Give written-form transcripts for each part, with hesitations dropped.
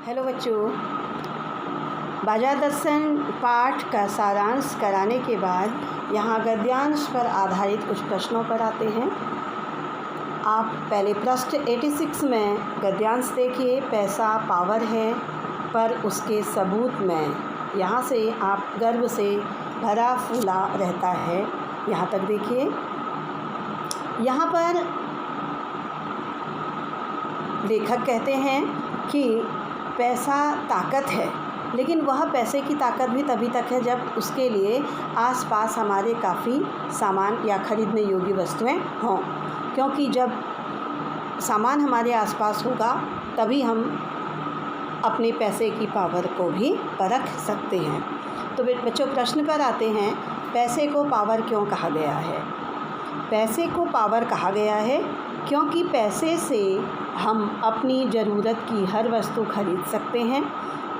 Hello बच्चों, बाजार दर्शन पाठ का सारांश कराने के बाद यहाँ गद्यांश पर आधारित कुछ प्रश्नों पर आते हैं। आप पहले पृष्ठ 86 में गद्यांश देखिए। पैसा पावर है पर उसके सबूत में, यहाँ से आप गर्व से भरा फूला रहता है, यहाँ तक देखिए। यहाँ पर लेखक कहते हैं कि पैसा ताकत है, लेकिन वह पैसे की ताकत भी तभी तक है जब उसके लिए आसपास हमारे काफ़ी सामान या खरीदने योग्य वस्तुएं हों, क्योंकि जब सामान हमारे आसपास होगा तभी हम अपने पैसे की पावर को भी परख सकते हैं। तो बच्चों, प्रश्न पर आते हैं, पैसे को पावर क्यों कहा गया है? पैसे को पावर कहा गया है क्योंकि पैसे से हम अपनी ज़रूरत की हर वस्तु खरीद सकते हैं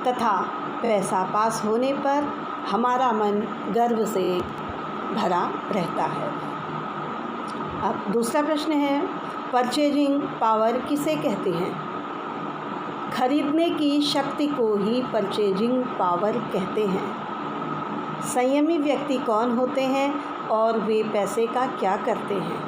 तथा पैसा पास होने पर हमारा मन गर्व से भरा रहता है। अब दूसरा प्रश्न है, परचेजिंग पावर किसे कहते हैं? खरीदने की शक्ति को ही परचेजिंग पावर कहते हैं। संयमी व्यक्ति कौन होते हैं और वे पैसे का क्या करते हैं?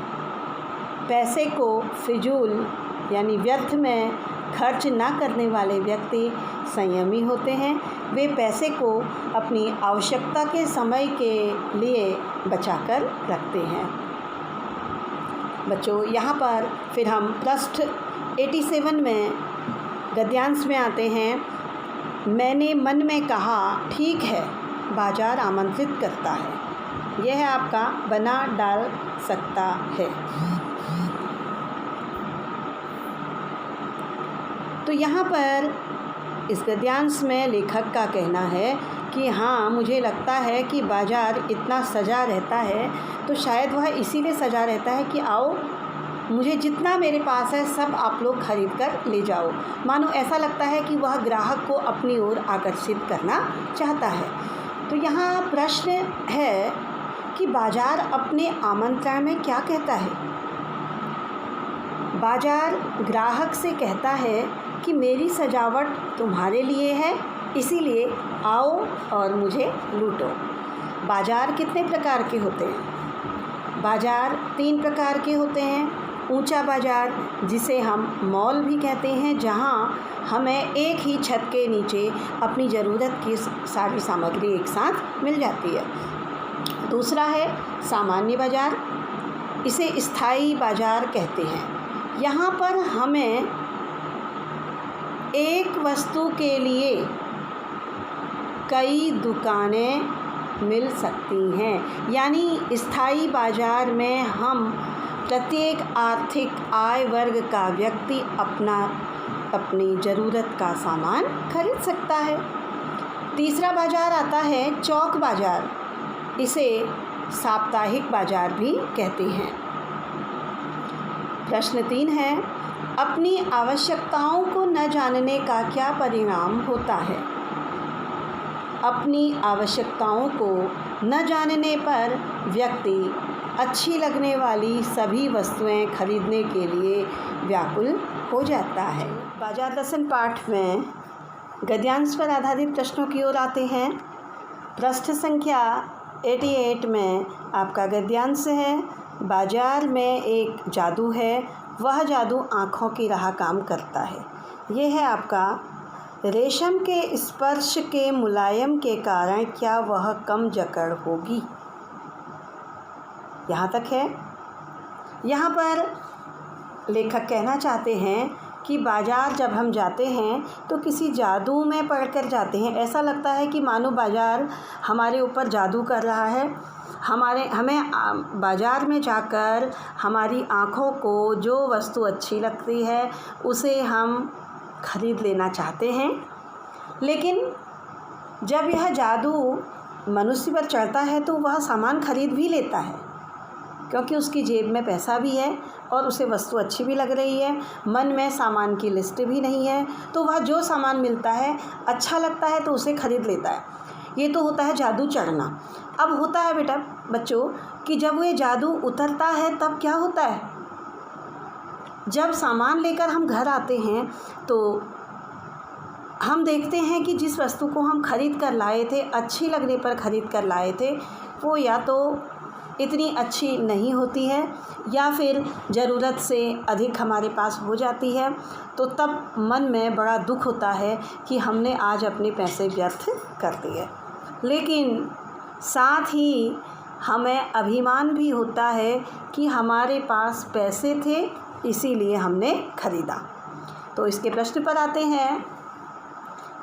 पैसे को फिजूल यानी व्यर्थ में खर्च ना करने वाले व्यक्ति संयमी होते हैं। वे पैसे को अपनी आवश्यकता के समय के लिए बचाकर रखते हैं। बच्चों, यहाँ पर फिर हम पृष्ठ 87 में गद्यांश में आते हैं। मैंने मन में कहा, ठीक है, बाजार आमंत्रित करता है। यह आपका बना डाल सकता है। तो यहाँ पर इस गद्यांश में लेखक का कहना है कि हाँ, मुझे लगता है कि बाज़ार इतना सजा रहता है, तो शायद वह इसीलिए सजा रहता है कि आओ, मुझे जितना मेरे पास है सब आप लोग खरीद कर ले जाओ। मानो ऐसा लगता है कि वह ग्राहक को अपनी ओर आकर्षित करना चाहता है। तो यहाँ प्रश्न है कि बाज़ार अपने आमंत्रण में क्या कहता है? बाज़ार ग्राहक से कहता है कि मेरी सजावट तुम्हारे लिए है, इसीलिए आओ और मुझे लूटो। बाज़ार कितने प्रकार के होते हैं? बाज़ार 3 प्रकार के होते हैं। ऊंचा बाज़ार, जिसे हम मॉल भी कहते हैं, जहां हमें एक ही छत के नीचे अपनी ज़रूरत की सारी सामग्री एक साथ मिल जाती है। दूसरा है सामान्य बाज़ार, इसे स्थायी बाज़ार कहते हैं। यहाँ पर हमें एक वस्तु के लिए कई दुकानें मिल सकती हैं, यानी स्थायी बाज़ार में हम प्रत्येक आर्थिक आय वर्ग का व्यक्ति अपनी ज़रूरत का सामान खरीद सकता है। तीसरा बाज़ार आता है चौक बाज़ार, इसे साप्ताहिक बाज़ार भी कहते हैं। प्रश्न 3 है, अपनी आवश्यकताओं को न जानने का क्या परिणाम होता है? अपनी आवश्यकताओं को न जानने पर व्यक्ति अच्छी लगने वाली सभी वस्तुएं खरीदने के लिए व्याकुल हो जाता है। बाजार दर्शन पाठ में गद्यांश पर आधारित प्रश्नों की ओर आते हैं। पृष्ठ संख्या 88 में आपका गद्यांश है, बाजार में एक जादू है, वह जादू आँखों की राह काम करता है। यह है आपका, रेशम के स्पर्श के मुलायम के कारण क्या वह कम जकड़ होगी? यहाँ तक है। यहाँ पर लेखक कहना चाहते हैं कि बाज़ार जब हम जाते हैं तो किसी जादू में पड़कर जाते हैं। ऐसा लगता है कि मानो बाज़ार हमारे ऊपर जादू कर रहा है। हमें बाज़ार में जाकर हमारी आँखों को जो वस्तु अच्छी लगती है उसे हम खरीद लेना चाहते हैं, लेकिन जब यह जादू मनुष्य पर चढ़ता है तो वह सामान खरीद भी लेता है, क्योंकि उसकी जेब में पैसा भी है और उसे वस्तु अच्छी भी लग रही है, मन में सामान की लिस्ट भी नहीं है, तो वह जो सामान मिलता है अच्छा लगता है तो उसे खरीद लेता है। ये तो होता है जादू चढ़ना। अब होता है बेटा बच्चों कि जब वो जादू उतरता है तब क्या होता है? जब सामान लेकर हम घर आते हैं तो हम देखते हैं कि जिस वस्तु को हम खरीद कर लाए थे, अच्छी लगने पर खरीद कर लाए थे, वो या तो इतनी अच्छी नहीं होती है या फिर ज़रूरत से अधिक हमारे पास हो जाती है, तो तब मन में बड़ा दुख होता है कि हमने आज अपने पैसे व्यर्थ कर दिए। लेकिन साथ ही हमें अभिमान भी होता है कि हमारे पास पैसे थे, इसीलिए हमने खरीदा। तो इसके प्रश्न पर आते हैं,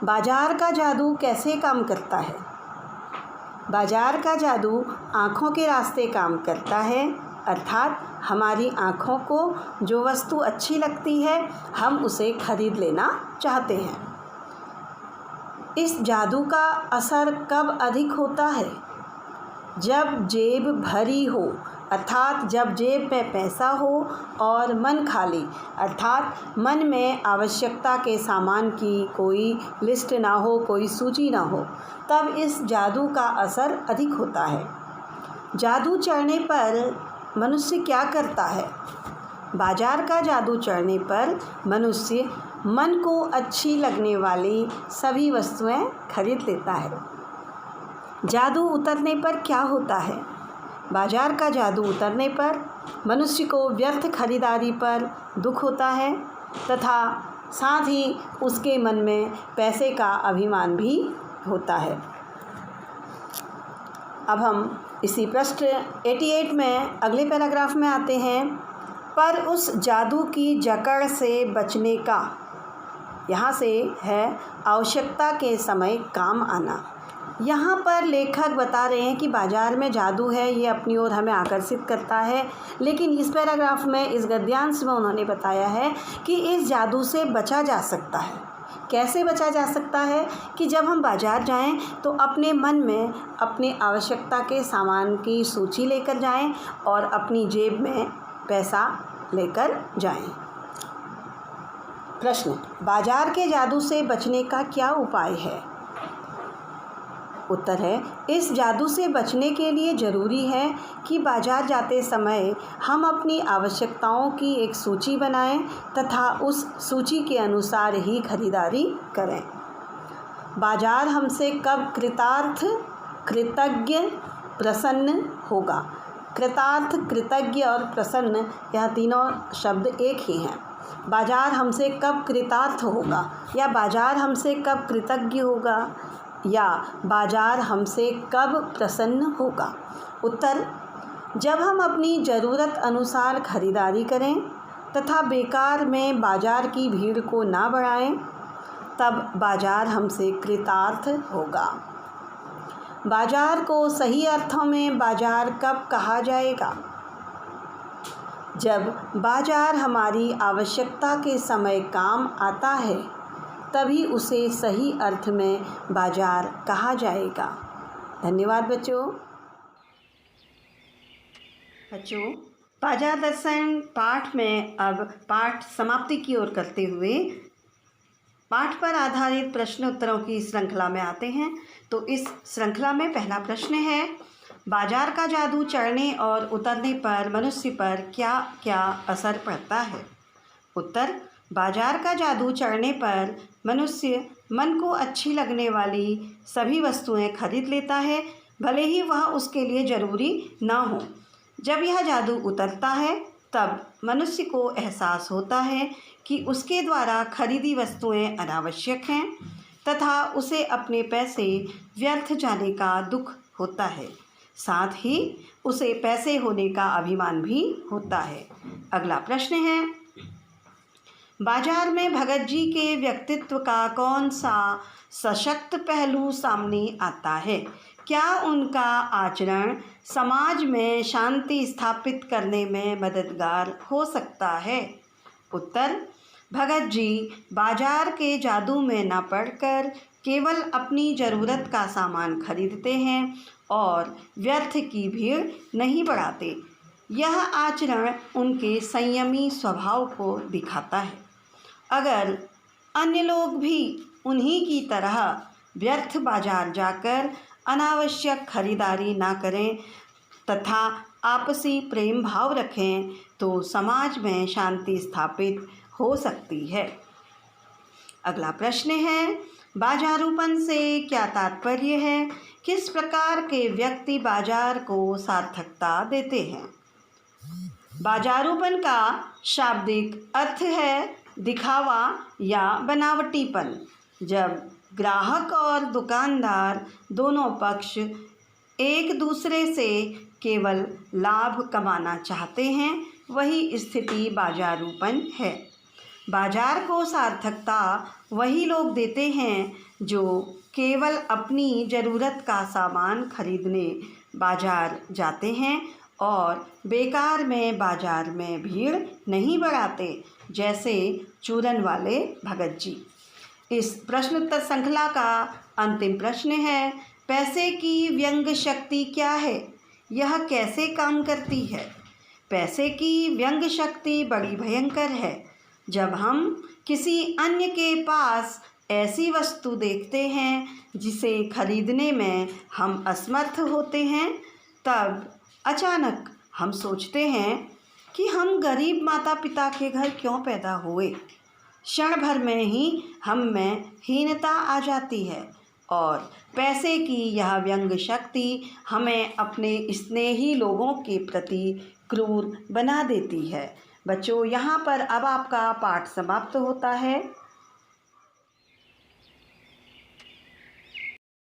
बाजार का जादू कैसे काम करता है? बाजार का जादू आँखों के रास्ते काम करता है, अर्थात हमारी आँखों को जो वस्तु अच्छी लगती है हम उसे खरीद लेना चाहते हैं। इस जादू का असर कब अधिक होता है? जब जेब भरी हो, अर्थात जब जेब में पैसा हो और मन खाली, अर्थात मन में आवश्यकता के सामान की कोई लिस्ट ना हो, कोई सूची ना हो, तब इस जादू का असर अधिक होता है। जादू चढ़ने पर मनुष्य क्या करता है? बाजार का जादू चढ़ने पर मनुष्य मन को अच्छी लगने वाली सभी वस्तुएं खरीद लेता है। जादू उतरने पर क्या होता है? बाजार का जादू उतरने पर मनुष्य को व्यर्थ खरीदारी पर दुख होता है तथा साथ ही उसके मन में पैसे का अभिमान भी होता है। अब हम इसी पृष्ठ 88 में अगले पैराग्राफ में आते हैं। पर उस जादू की जकड़ से बचने का, यहाँ से है आवश्यकता के समय काम आना। यहाँ पर लेखक बता रहे हैं कि बाज़ार में जादू है, ये अपनी ओर हमें आकर्षित करता है, लेकिन इस पैराग्राफ में, इस गद्यांश में उन्होंने बताया है कि इस जादू से बचा जा सकता है। कैसे बचा जा सकता है? कि जब हम बाज़ार जाएं तो अपने मन में अपनी आवश्यकता के सामान की सूची लेकर जाएं और अपनी जेब में पैसा लेकर जाएं। प्रश्न, बाज़ार के जादू से बचने का क्या उपाय है? उत्तर है, इस जादू से बचने के लिए ज़रूरी है कि बाज़ार जाते समय हम अपनी आवश्यकताओं की एक सूची बनाएं तथा उस सूची के अनुसार ही खरीदारी करें। बाज़ार हमसे कब कृतार्थ, कृतज्ञ, प्रसन्न होगा? कृतार्थ, कृतज्ञ और प्रसन्न, यह तीनों शब्द एक ही हैं। बाज़ार हमसे कब कृतार्थ होगा या बाज़ार हमसे कब कृतज्ञ होगा या बाज़ार हमसे कब प्रसन्न होगा? उत्तर, जब हम अपनी ज़रूरत अनुसार खरीदारी करें तथा बेकार में बाज़ार की भीड़ को ना बढ़ाएं, तब बाज़ार हमसे कृतार्थ होगा। बाज़ार को सही अर्थों में बाज़ार कब कहा जाएगा? जब बाज़ार हमारी आवश्यकता के समय काम आता है, तभी उसे सही अर्थ में बाज़ार कहा जाएगा। धन्यवाद बच्चों। बाज़ार दर्शन पाठ में अब पाठ समाप्ति की ओर करते हुए पाठ पर आधारित प्रश्न उत्तरों की श्रृंखला में आते हैं। तो इस श्रृंखला में पहला प्रश्न है, बाज़ार का जादू चढ़ने और उतरने पर मनुष्य पर क्या क्या असर पड़ता है? उत्तर, बाज़ार का जादू चढ़ने पर मनुष्य मन को अच्छी लगने वाली सभी वस्तुएं खरीद लेता है, भले ही वह उसके लिए ज़रूरी ना हो। जब यह जादू उतरता है तब मनुष्य को एहसास होता है कि उसके द्वारा खरीदी वस्तुएं अनावश्यक हैं तथा उसे अपने पैसे व्यर्थ जाने का दुख होता है। साथ ही उसे पैसे होने का अभिमान भी होता है। अगला प्रश्न है, बाज़ार में भगत जी के व्यक्तित्व का कौन सा सशक्त पहलू सामने आता है? क्या उनका आचरण समाज में शांति स्थापित करने में मददगार हो सकता है? उत्तर, भगत जी बाज़ार के जादू में न पड़कर केवल अपनी ज़रूरत का सामान खरीदते हैं और व्यर्थ की भीड़ नहीं बढ़ाते। यह आचरण उनके संयमी स्वभाव को दिखाता है। अगर अन्य लोग भी उन्हीं की तरह व्यर्थ बाज़ार जाकर अनावश्यक खरीदारी ना करें तथा आपसी प्रेम भाव रखें तो समाज में शांति स्थापित हो सकती है। अगला प्रश्न है, बाजारूपन से क्या तात्पर्य है? किस प्रकार के व्यक्ति बाजार को सार्थकता देते हैं? बाजारूपन का शाब्दिक अर्थ है दिखावा या बनावटीपन। जब ग्राहक और दुकानदार दोनों पक्ष एक दूसरे से केवल लाभ कमाना चाहते हैं, वही स्थिति बाजारूपन है। बाजार को सार्थकता वही लोग देते हैं जो केवल अपनी ज़रूरत का सामान खरीदने बाजार जाते हैं और बेकार में बाजार में भीड़ नहीं बढ़ाते, जैसे चूरन वाले भगत जी। इस प्रश्नोत्तर श्रृंखला का अंतिम प्रश्न है, पैसे की व्यंग शक्ति क्या है? यह कैसे काम करती है? पैसे की व्यंग शक्ति बड़ी भयंकर है। जब हम किसी अन्य के पास ऐसी वस्तु देखते हैं जिसे खरीदने में हम असमर्थ होते हैं, तब अचानक हम सोचते हैं कि हम गरीब माता पिता के घर क्यों पैदा हुए। क्षण भर में ही हम में हीनता आ जाती है और पैसे की यह व्यंग शक्ति हमें अपने स्नेही लोगों के प्रति क्रूर बना देती है। बच्चों, यहाँ पर अब आपका पाठ समाप्त होता है।